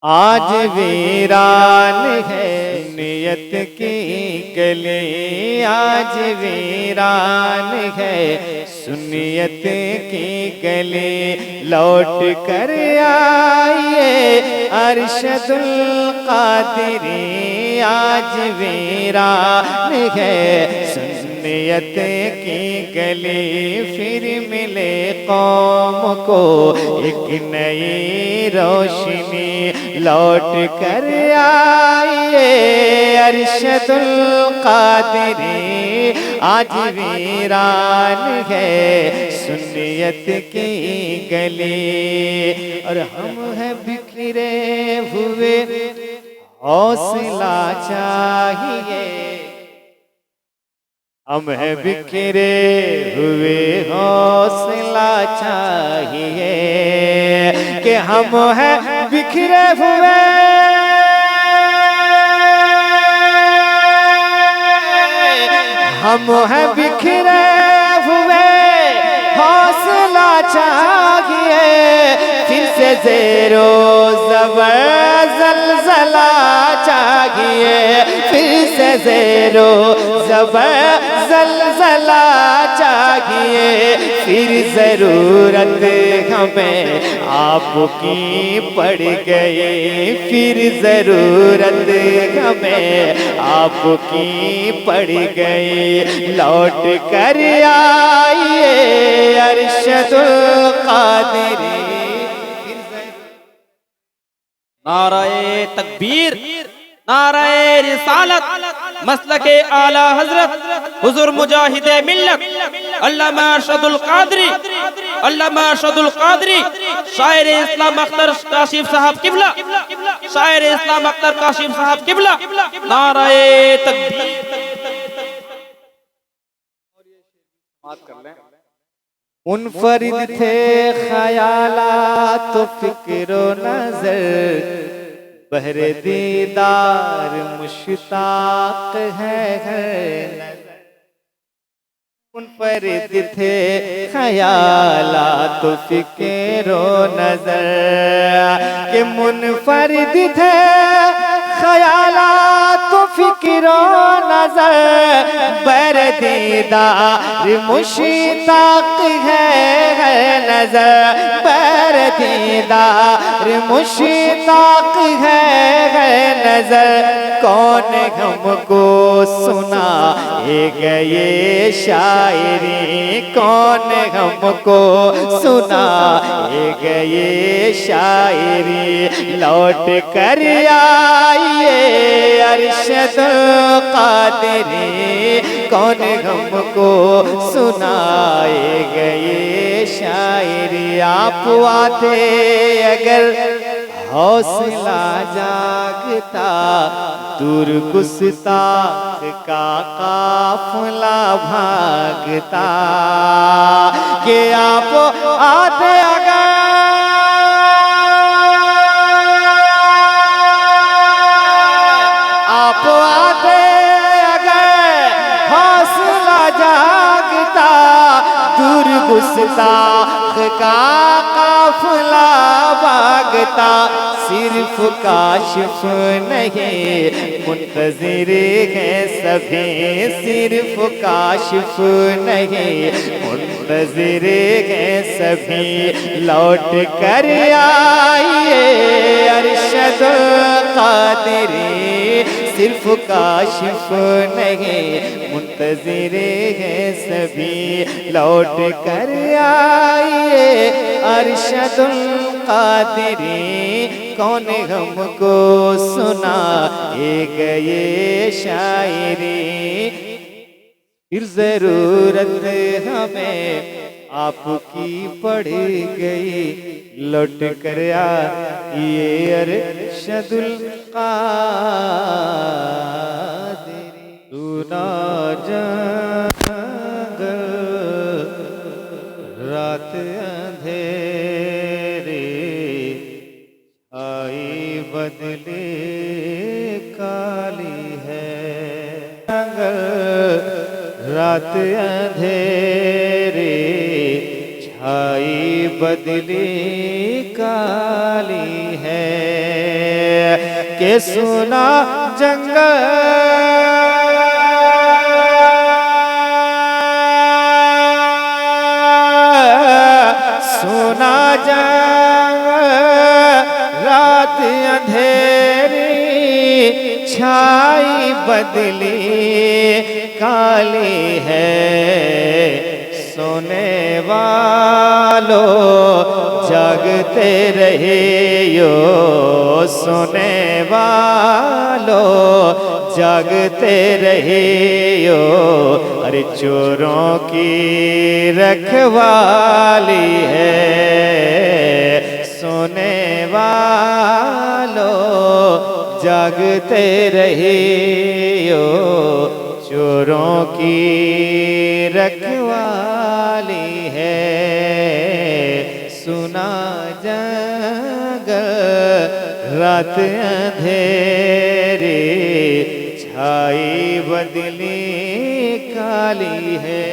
आज वीरान है नियत की गली, आज वीरान है सुन्नियत की गली। लौट कर आइए अरशदुल कादिरी, आज वीरान है सुन्नियत की गली। फिर मिले कौम को एक नई रोशनी, लौट कर आइए अरशदुल कादिरी, आज वीरान है सुन्नियत की गली। और हम हैं बिखरे हुए, हौसला चाहिए। हम हैं बिखरे हुए, हौसला चाहिए। कि हम हैं बिखरे हुए, हम हैं बिखरे हुए, हौसला चाहिए। फिर से ज़ेरो ज़बर ज़लज़ला चाहिए, फिर से ज़ेरो ज़बर ज़लज़ला चाहिए। फिर ज़रूरत हमें आपकी पड़ गई, फिर ज़रूरत हमें आपकी पड़ गई। लौट कर आइए अरशदुल कादिरी। नाराए तकबीर, नाराए रिसालत, मसलके आला हजरत हुजूर मुजाहिदे मिल्लत अल्लामा अरशदुल कादरी, अल्लामा अरशदुल कादरी, शायर इस्लाम अख्तर काशिफ साहब किबला, शायर इस्लाम अख्तर काशिफ साहब किबला। नाराए तकबीर। मुनफरिद थे ख्यालात तो फिक्रो नजर, बहरे दीदार मुश्ताक है नजर। मुनफरिद थे ख्यालात तो फिक्रो नजर, के मुनफरिद थे ख्यालात तो फिक्रो नजर, बर दीदार मुश्ताक है नजर, बर दीदार मुश्ताक है नजर। कौन हमको सुना ये शायरी, कौन हमको सुना ये शायरी। लौट कर आइए अरशदुल कादिरी, कौन हमको सुनाएगा ये शायरी। आप आते अगर हौसला जागता, दूर गुस्ताख का काफिला भागता। कि आप आते अगर, आप आते अगर हौसला जागता, दूर गुस्ताख का काफिला भागता। सिर्फ काशिफ नहीं मुंतज़िर है सभी, सिर्फ काशिफ नहीं मुंतज़िर है सभी। लौट कर आइए अरशदुल कादिरी, सिर्फ काशिफ नहीं मुंतज़िर है सभी। लौट कर आइए अरशदुल कादिरी, कौन हमको सुना ये शायरी। फिर जरूरत हमें आपकी पड़ गई, लौट कर आइए अरशदुल कादिरी। सुना जंगल रात अंधेरे, आई बदले काली है। रात अंधेरे छाई बदली काली है। के सुना जंगल सुना जंगल रात अंधेरी छाई बदली काली है सोने वालों जागते रहे यो सोने वालों जागते रहे यो अरे चोरों की रखवाली है सोने वालों जागते रहे यो चोरों की रखवाली है सुना जंगल रात अंधेरी छाई बदली काली है।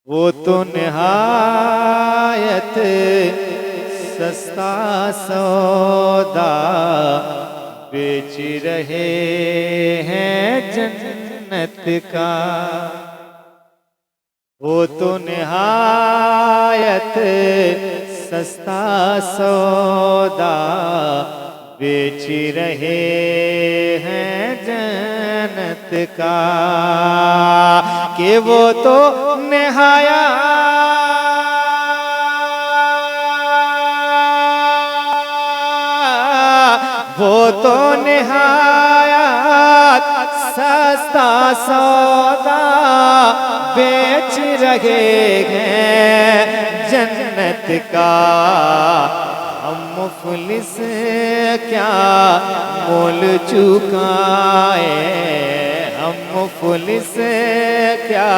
वो तो निहायत सस्ता सौदा बेच रहे हैं जन्नत का वो तो निहायत सस्ता सौदा बेच रहे हैं जन्नत का कि वो तो निहाया वो तो निहायत सस्ता सौदा बेच रहे हैं जन्नत का हम मुफलिस क्या मोल चुकाए हम मुफलिस क्या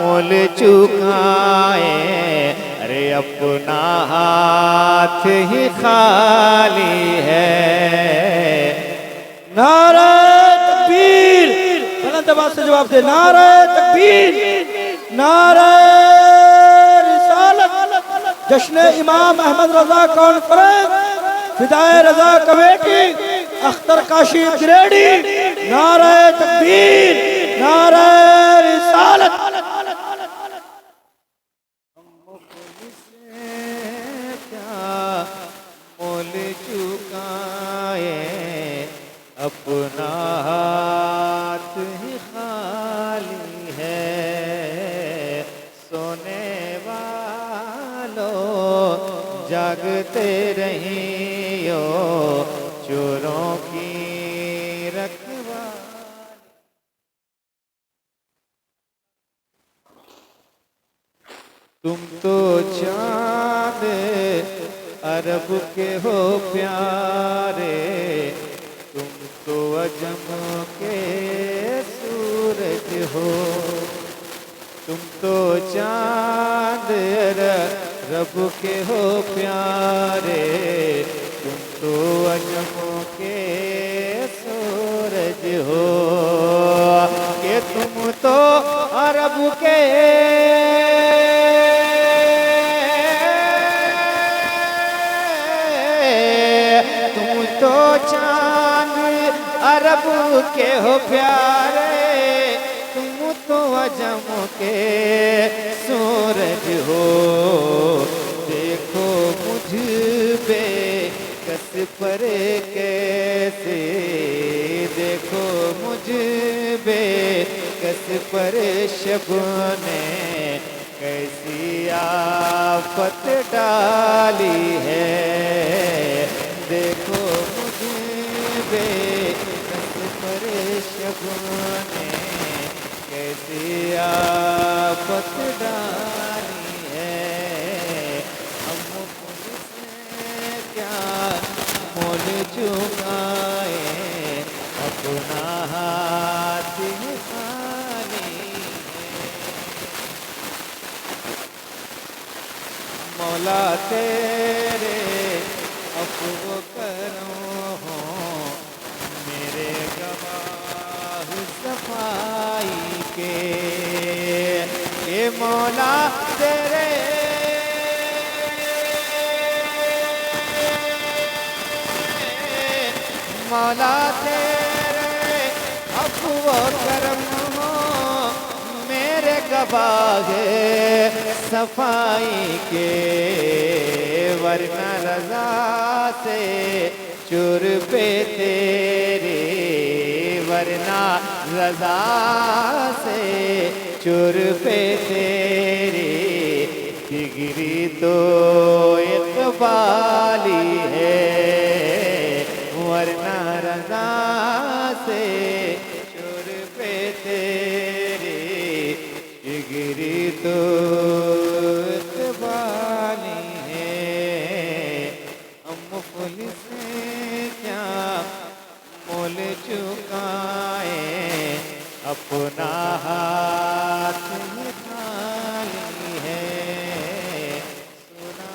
मोल चुकाए अरे अपना हाथ ही खाली है। नारा तकबीर बुलंद आवाज से जवाब दे नारा तकबीर नारा रिसालत जश्न इमाम अहमद रजा कॉन्फ्रेंस फिदाए रजा कमेटी अख्तर काशी ग्रेडी नारा तकबीर नारा रिसालत मोल चुकाए अपना हाथ ही खाली है सोने वालों जागते रहियो चोरों की रखवाली। तुम तो चांद अरब के हो प्यारे तुम तो अजम के सूरज हो तुम तो चांद अरब के हो प्यारे तुम तो अजम के सूरज हो कि तुम तो अरब के तो चांद अरब के हो प्यारे तुम तो अजम के सूरज हो देखो मुझ पे कस पर कैसे देखो मुझ पे कस पर शब ने कैसी आफत डाली है देखो मुझे कस पर शगुने कैसी आफत डाली है हम पुलिस क्या मोल चुकाए अपना हाथ खाली मौला तेरे अफ़्व करो हो मेरे गवाह सफाई के ये मौला तेरे मौला तेरे अफ़्व करम हो मेरे गवाह सफाई के, वरना रज़ा से चुर पे तेरे, वरना रज़ा से चुर पे तेरे, डिग्री तो इक़बाली है, वरना रज़ा से चुर पे तेरे, डिग्री तो इक़बाली है। हम मुफ़लिस क्या मोल चुकाए, अपना हाथ ही खाली है, सुना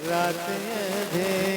रात अंधेरी